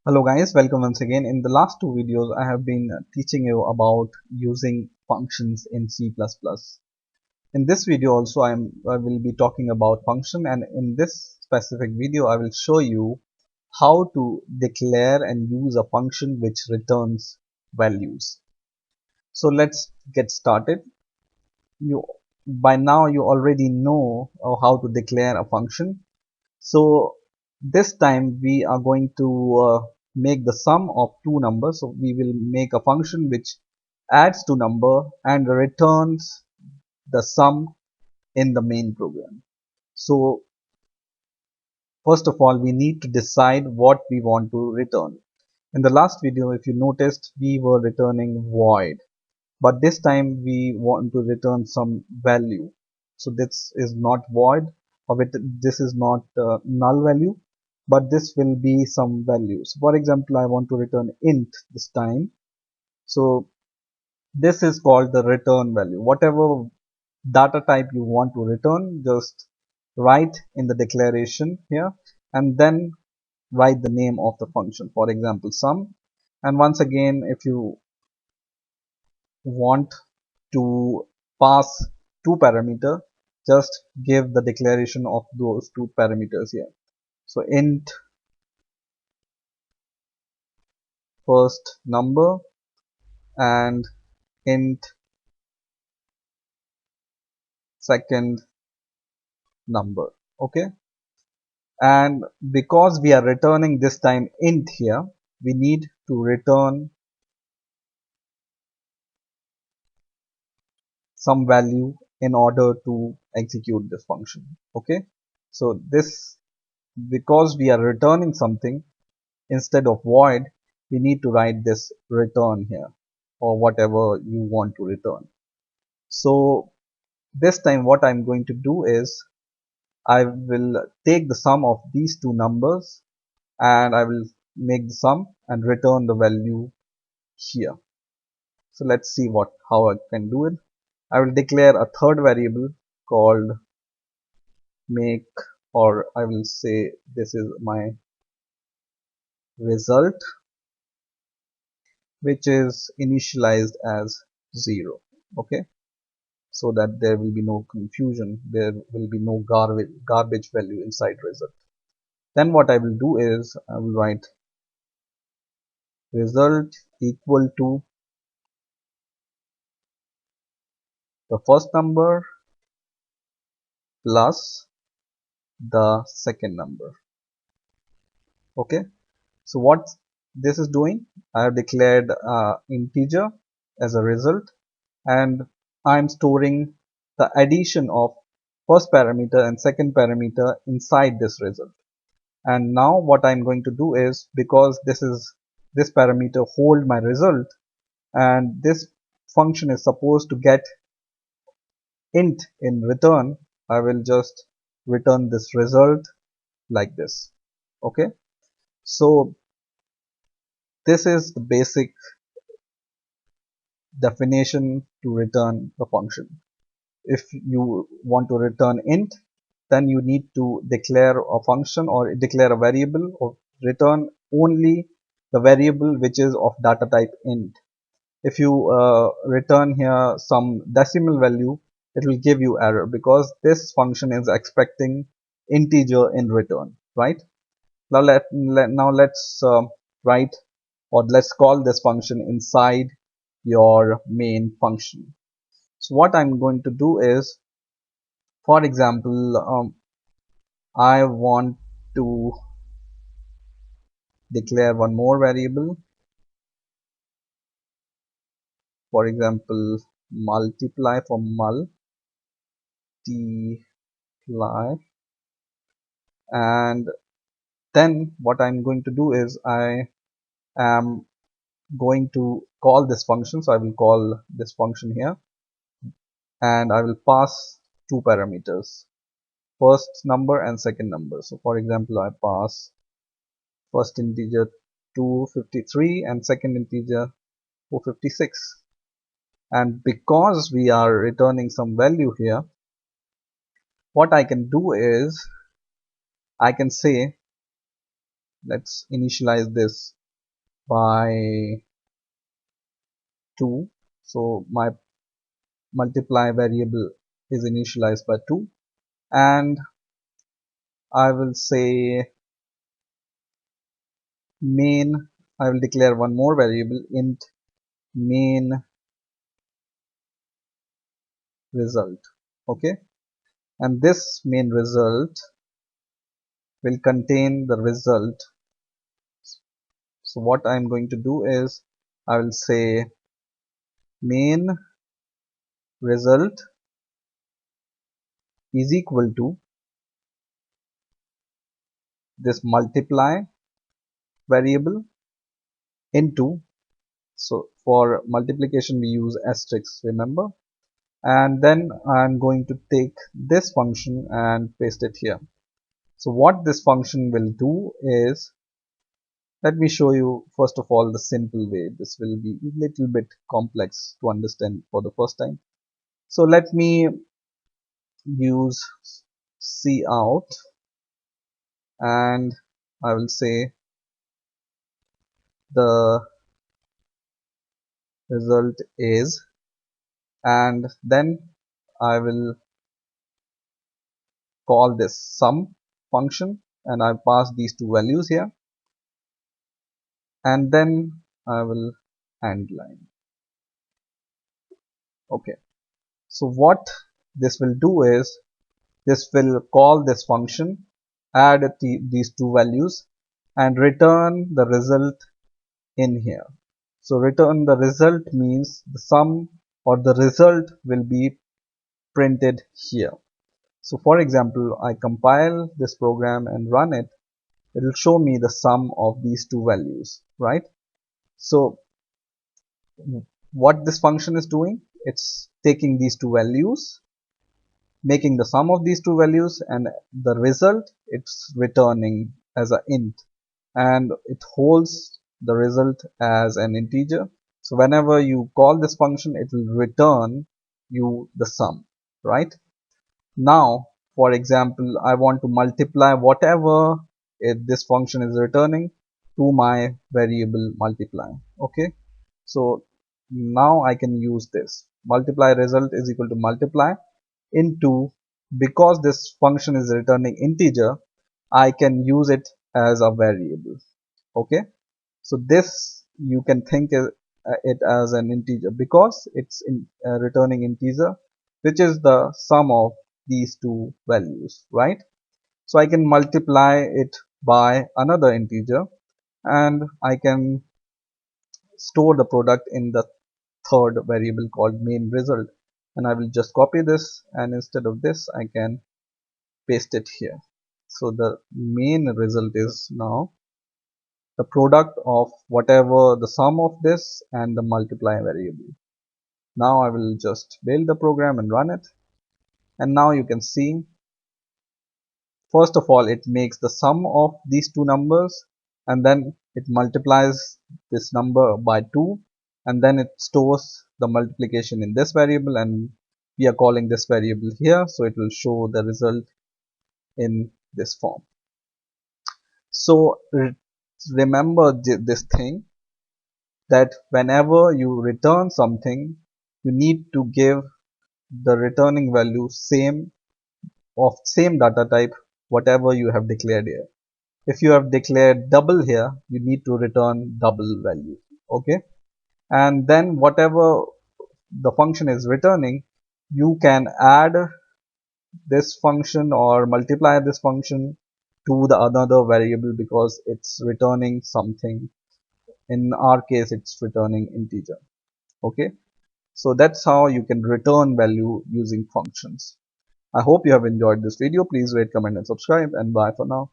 Hello guys, welcome once again. In the last two videos, I have been teaching you about using functions in C++. In this video also, I will be talking about function, and in this specific video, I will show you how to declare and use a function which returns values. So let's get started. You By now you already know how to declare a function. So this time we are going to make the sum of two numbers. So we will make a function which adds two number and returns the sum in the main program. So first of all, we need to decide what we want to return. In the last video, if you noticed, we were returning void, but this time we want to return some value. So this is not void, or this is not null value, but this will be some values. For example, I want to return int this time. So this is called the return value. Whatever data type you want to return, just write in the declaration here, and then write the name of the function, for example sum. And once again, if you want to pass two parameter, just give the declaration of those two parameters here. So int first number and int second number. Okay, and because we are returning this time int here, we need to return some value in order to execute this function. Okay, so this, because we are returning something, instead of void, we need to write this return here, or whatever you want to return. So this time what I'm going to do is I will take the sum of these two numbers, and I will make the sum and return the value here. So let's see how I can do it. I will declare a third variable called make, or I will say this is my result, which is initialized as 0. Okay, so that there will be no confusion, there will be no garbage value inside result. Then what I will do is I will write result equal to the first number plus the second number. Okay, so what this is doing, I have declared integer as a result, and I'm storing the addition of first parameter and second parameter inside this result. And now what I'm going to do is, because this parameter hold my result, and this function is supposed to get int in return, I will just return this result like this. Okay, so this is the basic definition to return the function. If you want to return int, then you need to declare a function or declare a variable, or return only the variable which is of data type int. If you return here some decimal value, it will give you error, because this function is expecting integer in return, right? Now let's write, or let's call this function inside your main function. So what I'm going to do is, for example, I want to declare one more variable, for example multiply, for multiply. And then what I'm going to do is I am going to call this function. So I will call this function here, and I will pass two parameters, first number and second number. So for example, I pass first integer 253 and second integer 456. And because we are returning some value here, what I can do is I can say let's initialize this by 2. So my multiply variable is initialized by 2, and I will say main, I will declare one more variable, int main result. Okay, and this main result will contain the result. So what I'm going to do is I will say main result is equal to this multiply variable into, so for multiplication we use asterisk, remember, and then I'm going to take this function and paste it here. So what this function will do is, let me show you first of all the simple way. This will be a little bit complex to understand for the first time. So let me use cout, and I will say the result is, and then I will call this sum function, and I pass these two values here, and then I will end line. Okay, so what this will do is, this will call this function, add these two values, and return the result in here. So return the result means the sum or the result will be printed here. So for example, I compile this program and run it. It will show me the sum of these two values, right? So what this function is doing, it's taking these two values, making the sum of these two values, and the result it's returning as an int, and it holds the result as an integer. So whenever you call this function, it will return you the sum, right? Now for example, I want to multiply whatever this function is returning to my variable multiply. Okay, so now I can use this multiply result is equal to multiply into, because this function is returning integer, I can use it as a variable. Okay, so this you can think it as an integer because it's returning integer, which is the sum of these two values, right? So I can multiply it by another integer, and I can store the product in the third variable called main result, and I will just copy this, and instead of this I can paste it here. So the main result is now the product of whatever the sum of this and the multiply variable. Now I will just build the program and run it, and now you can see, first of all, it makes the sum of these two numbers, and then it multiplies this number by 2, and then it stores the multiplication in this variable, and we are calling this variable here, so it will show the result in this form. So remember this thing, that whenever you return something, you need to give the returning value same data type whatever you have declared here. If you have declared double here, you need to return double value. Okay, and then whatever the function is returning, you can add this function or multiply this function to the another variable because it's returning something. In our case, it's returning integer. Okay, so that's how you can return value using functions. I hope you have enjoyed this video. Please rate, comment and subscribe, and bye for now.